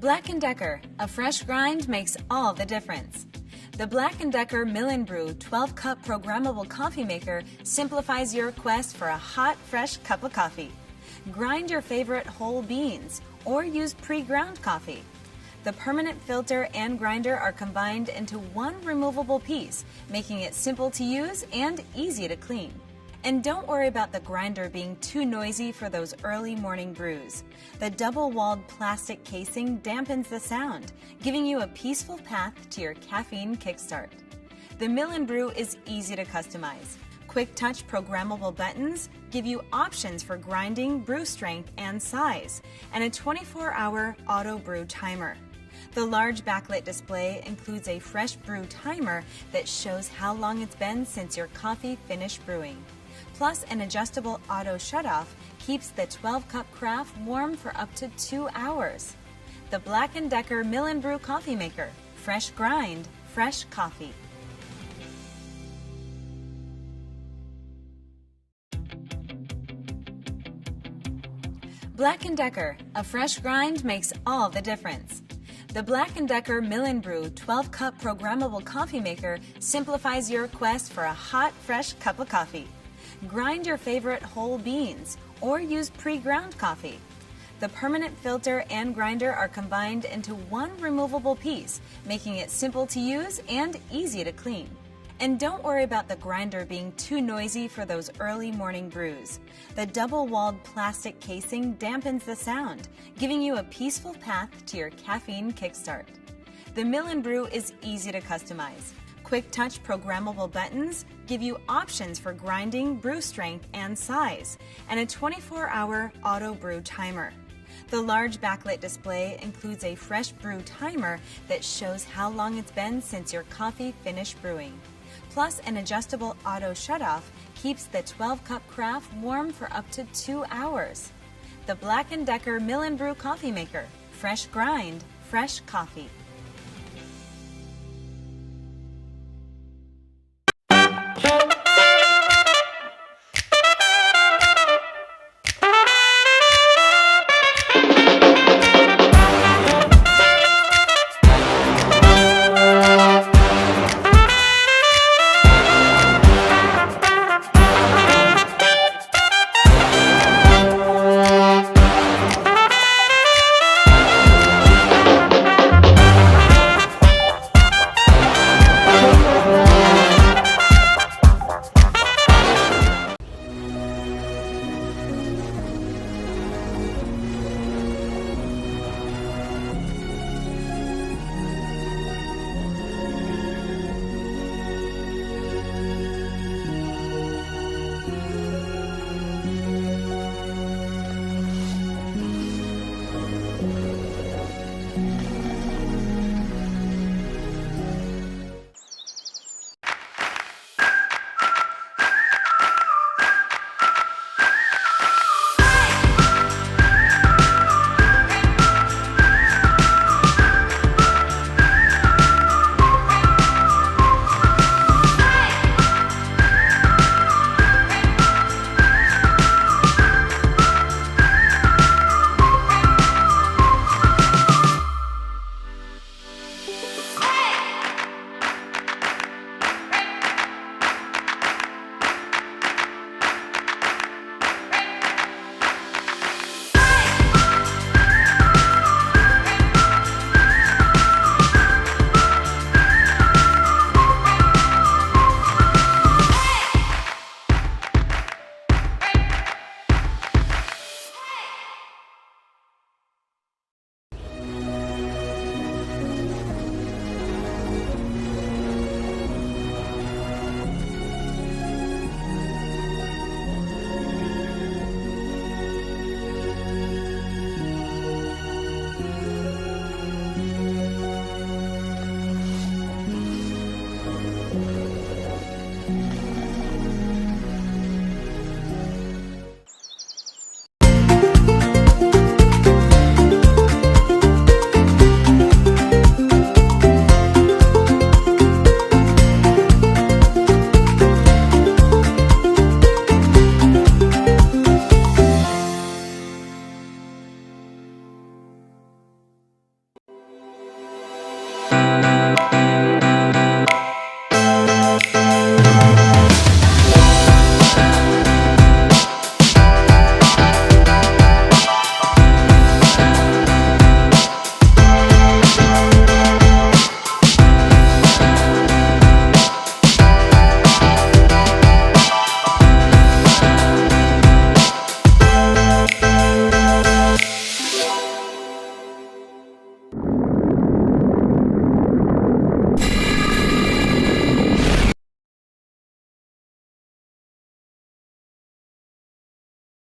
BLACK+DECKER, a fresh grind makes all the difference. The BLACK+DECKER Mill and Brew 12-cup programmable coffee maker simplifies your quest for a hot, fresh cup of coffee. Grind your favorite whole beans or use pre-ground coffee. The permanent filter and grinder are combined into one removable piece, making it simple to use and easy to clean. And don't worry about the grinder being too noisy for those early morning brews. The double-walled plastic casing dampens the sound, giving you a peaceful path to your caffeine kickstart. The Mill and Brew is easy to customize. Quick-touch programmable buttons give you options for grinding, brew strength, and size, and a 24-hour auto brew timer. The large backlit display includes a fresh brew timer that shows how long it's been since your coffee finished brewing. Plus, an adjustable auto shutoff keeps the 12-cup carafe warm for up to 2 hours. The BLACK+DECKER Mill and Brew Coffee Maker. Fresh grind, fresh coffee. BLACK+DECKER, a fresh grind makes all the difference. The BLACK+DECKER Mill and Brew 12-cup programmable coffee maker simplifies your quest for a hot, fresh cup of coffee. Grind your favorite whole beans or use pre-ground coffee. The permanent filter and grinder are combined into one removable piece, making it simple to use and easy to clean. And don't worry about the grinder being too noisy for those early morning brews. The double-walled plastic casing dampens the sound, giving you a peaceful path to your caffeine kickstart. The Mill and Brew is easy to customize. Quick-touch programmable buttons give you options for grinding, brew strength, and size, and a 24-hour auto brew timer. The large backlit display includes a fresh brew timer that shows how long it's been since your coffee finished brewing. Plus, an adjustable auto shutoff keeps the 12-cup carafe warm for up to 2 hours. The BLACK+DECKER Mill and Brew Coffee Maker. Fresh grind, fresh coffee.